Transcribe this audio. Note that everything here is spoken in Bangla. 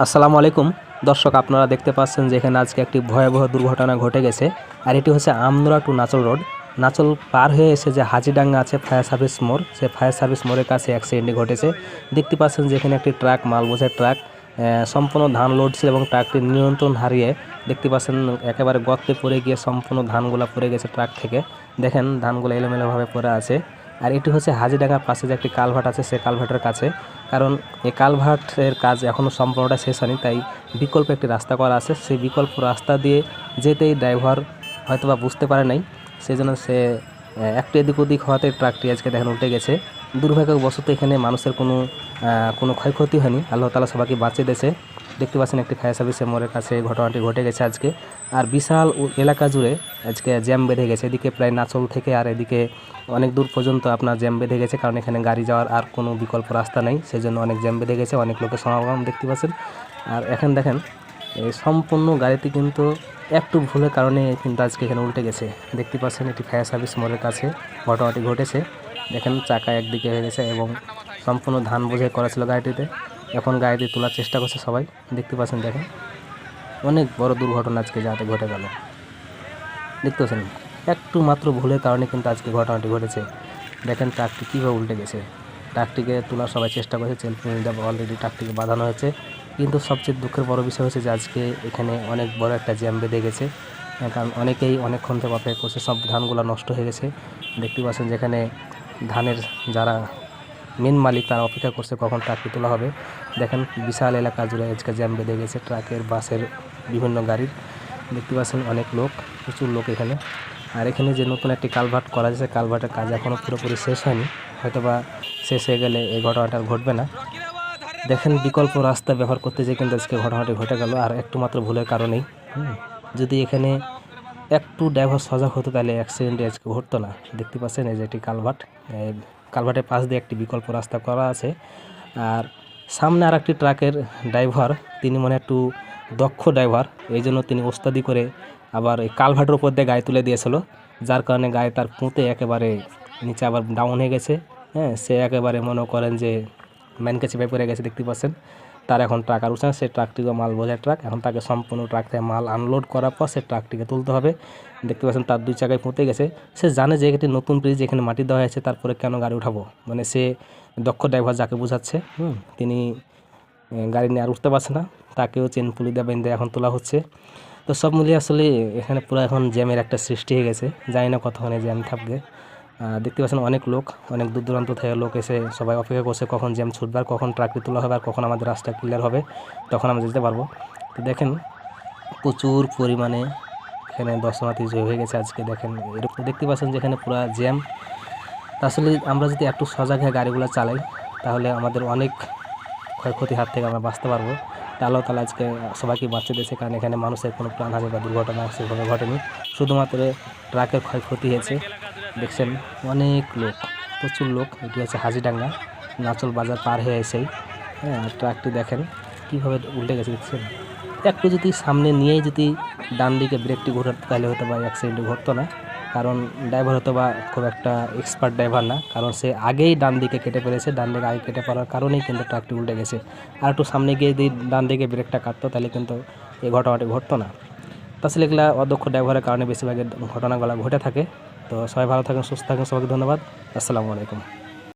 আসসালামু আলাইকুম দর্শক, আপনারা দেখতে পাচ্ছেন যে এখানে আজকে একটি ভয়াবহ দুর্ঘটনা ঘটে গেছে। আর এটি হচ্ছে আমনুরা টু নাচল রোড। নাচল পার হয়ে এসে যে হাজিডাঙ্গা আছে ফায়ার সার্ভিস মোড়, সে ফায়ার সার্ভিস মোড়ের কাছে অ্যাক্সিডেন্টটি ঘটেছে। দেখতে পাচ্ছেন যে এখানে একটি ট্রাক, মাল বোঝাই ট্রাক, সম্পূর্ণ ধান লোড ছিল এবং ট্রাকটি নিয়ন্ত্রণ হারিয়ে দেখতে পাচ্ছেন একেবারে গর্তে পড়ে গিয়ে সম্পূর্ণ ধানগুলা পড়ে গেছে ট্রাক থেকে। দেখেন ধানগুলো এলোমেলোভাবে পড়ে আছে। আর এটি হচ্ছে হাজিডাঙ্গার পাশে যে একটি কালভার্ট আছে, সে কালভার্টের কাছে। কারণ এই কালভার্টের কাজ এখনও সম্পূর্ণটা শেষ হয়নি, তাই বিকল্প একটি রাস্তা করা আছে। সেই বিকল্প রাস্তা দিয়ে যেতেই ড্রাইভার হয়তোবা বুঝতে পারে নাই, সেই জন্য সে একটু এদিক ওদিক হওয়াতে ট্রাকটি আজকে দেখেন উল্টে গেছে। দুর্ভাগ্যবশত এখানে মানুষের কোনো ক্ষয়ক্ষতি হয়নি, আল্লাহ তাআলা সবাইকে বাঁচিয়ে দিয়েছে। দেখতে পাচ্ছেন একটি ফায়ার সার্ভিসের মোড়ের কাছে ঘটনাটি ঘটে গেছে আজকে। আর বিশাল এলাকা জুড়ে আজকে জ্যাম বেঁধে গেছে, এদিকে প্রায় নাচল থেকে আর এদিকে অনেক দূর পর্যন্ত আপনার জ্যাম বেঁধে গেছে, কারণ এখানে গাড়ি যাওয়ার আর কোনো বিকল্প রাস্তা নেই, সেজন্য অনেক জ্যাম বেঁধে গেছে, অনেক লোকের সমাগম দেখতে পাচ্ছেন। আর এখন দেখেন এই সম্পূর্ণ গাড়িটি কিন্তু একটু ভুলের কারণে কিন্তু আজকে এখানে উল্টে গেছে। দেখতে পাচ্ছেন এটি ফায়ার সার্ভিস মোড়ের কাছে ঘটনাটি ঘটেছে। দেখেন চাকা একদিকে হয়ে গেছে এবং সম্পূর্ণ ধান বোঝাই করা ছিল গাড়িটিতে। এখন গাড়িটি তোলার চেষ্টা করছে সবাই, দেখতে পাচ্ছেন। দেখেন অনেক বড় দুর্ঘটনা আজকে যাতে ঘটে গেল, দেখতে পাচ্ছেন একটু মাত্র ভুলের কারণে কিন্তু আজকে ঘটনাটি ঘটেছে। দেখেন ট্রাকটি কীভাবে উল্টে গেছে। ট্রাকটিকে তোলার সবাই চেষ্টা করেছে, অলরেডি ট্রাকটিকে বাঁধানো হয়েছে। কিন্তু সবচেয়ে দুঃখের বড় বিষয় হচ্ছে যে আজকে এখানে অনেক বড় একটা জ্যাম বেঁধে গেছে, কারণ অনেকেই অনেকক্ষণ থেকে অপেক্ষা করছে, সব ধানগুলো নষ্ট হয়ে গেছে। দেখতে পাচ্ছেন যেখানে ধানের যারা মেন মালিক তারা অপেক্ষা করছে কখন ট্রাকটি তোলা হবে। দেখেন বিশাল এলাকা জুড়ে আজকে জ্যাম বেঁধে গেছে, ট্রাকের, বাসের, বিভিন্ন গাড়ির। দেখতে পাচ্ছেন অনেক লোক, প্রচুর লোক এখানে। আর এখানে যে নতুন একটি কালভার্ট করা যাচ্ছে, কালভার্টের কাজ এখনও পুরোপুরি শেষ হয়নি, হয়তোবা শেষ হয়ে গেলে এই ঘটনাটা আর ঘটবে না। দেখেন বিকল্প রাস্তা ব্যবহার করতে যেয়ে কিন্তু আজকে ঘটনাটি ঘটে গেল, আর একটু মাত্র ভুলের কারণেই। যদি এখানে একটু ড্রাইভার সজাগ হতো তাহলে অ্যাক্সিডেন্টটি আজকে ঘটতো না। দেখতে পাচ্ছেন এই যে এটি কালভার্ট, কালভার্টের পাশ দিয়ে একটি বিকল্প রাস্তা করা আছে। আর সামনে আর একটি ট্রাকের ড্রাইভার, তিনি মনে একটু দক্ষ ড্রাইভার, এই জন্য তিনি ওস্তাদি করে আবার এই কালভার্টের উপর দিয়ে গাড়ি তুলে দিয়েছিল, যার কারণে গাড়ি তার পুঁতে একেবারে নিচে আবার ডাউন হয়ে গেছে। সে একেবারে মনে করেন যে ম্যানকে চেপে পড়ে গেছে। দেখতে পাচ্ছেন তার এখন ট্রাক আর উঠছে না, সে ট্রাকটিকে মাল বোঝায় ট্রাক, এখন তাকে সম্পূর্ণ ট্রাক থেকে মাল আনলোড করার পর সে ট্রাকটিকে তুলতে হবে। দেখতে পাচ্ছেন তার দুই চাকায় পুঁতে গেছে। সে জানে যে একটি নতুন ব্রিজ, এখানে মাটি দেওয়া হয়েছে, তারপরে কেন গাড়ি উঠাবো, মানে সে দক্ষ ড্রাইভার যাকে বোঝাচ্ছে, তিনি গাড়ি নিয়ে আর উঠতে পারছে না, তাকেও চেন পুলি দিয়ে বেঁধে এখন তোলা হচ্ছে। তো সব মিলিয়ে আসলে এখানে পুরো এখন জ্যামের একটা সৃষ্টি হয়ে গেছে, জানি না কতক্ষণে জ্যাম থাকবে। দেখতে পাচ্ছেন অনেক লোক, অনেক দূর দূরান্ত থেকে লোক এসে সবাই অপেক্ষা করছে কখন জ্যাম ছুটবে, আর কখন ট্রাকটি তোলা হবে, আর কখন আমাদের রাস্তা ক্লিয়ার হবে, তখন আমরা যেতে পারবো। তো দেখেন প্রচুর পরিমাণে এখানে দর্শনার্থী হয়ে গেছে আজকে। দেখেন এরকম দেখতে পাচ্ছেন যেখানে পুরো জ্যাম। আসলে আমরা যদি একটু সজাগ হয়ে গাড়িগুলো চালাই তাহলে আমাদের অনেক ক্ষয়ক্ষতির হাত থেকে আমরা বাঁচতে পারবো। আল্লাহ তাআলা আজকে সবাইকে বাঁচিয়ে দিয়েছে, কারণ এখানে মানুষের কোনো প্রাণহানি বা দুর্ঘটনা সেভাবে ঘটেনি, শুধুমাত্র ট্রাকের ক্ষয়ক্ষতি হয়েছে। দেখছেন অনেক লোক, প্রচুর লোক। এটি হচ্ছে হাজিডাঙ্গা, নাচল বাজার পার হয়ে এসেই ট্রাকটি দেখেন কীভাবে উল্টে গেছে। দেখছেন একটু যদি সামনে নিয়েই যদি ডান দিকে ব্রেকটি ঘোরাতো তাহলে হয়তো বা অ্যাক্সিডেন্ট ঘটতো না, কারণ ড্রাইভার হয়তো বা খুব একটা এক্সপার্ট ড্রাইভার না, কারণ সে আগেই ডান দিকে কেটে ফেলেছে, ডান দিকে আগে কেটে পড়ার কারণেই কিন্তু ট্রাকটি উল্টে গেছে। আর একটু সামনে গিয়ে যদি ডান দিকে ব্রেকটা কাটতো তাহলে কিন্তু এই ঘটনাটি ঘটতো না। তাছাড়া এগুলা অদক্ষ ড্রাইভারের কারণে বেশিরভাগ ঘটনাগুলো ঘটে থাকে। তো সবাই ভালো থাকেন, সুস্থ থাকেন, সবাইকে ধন্যবাদ। আসসালামু আলাইকুম।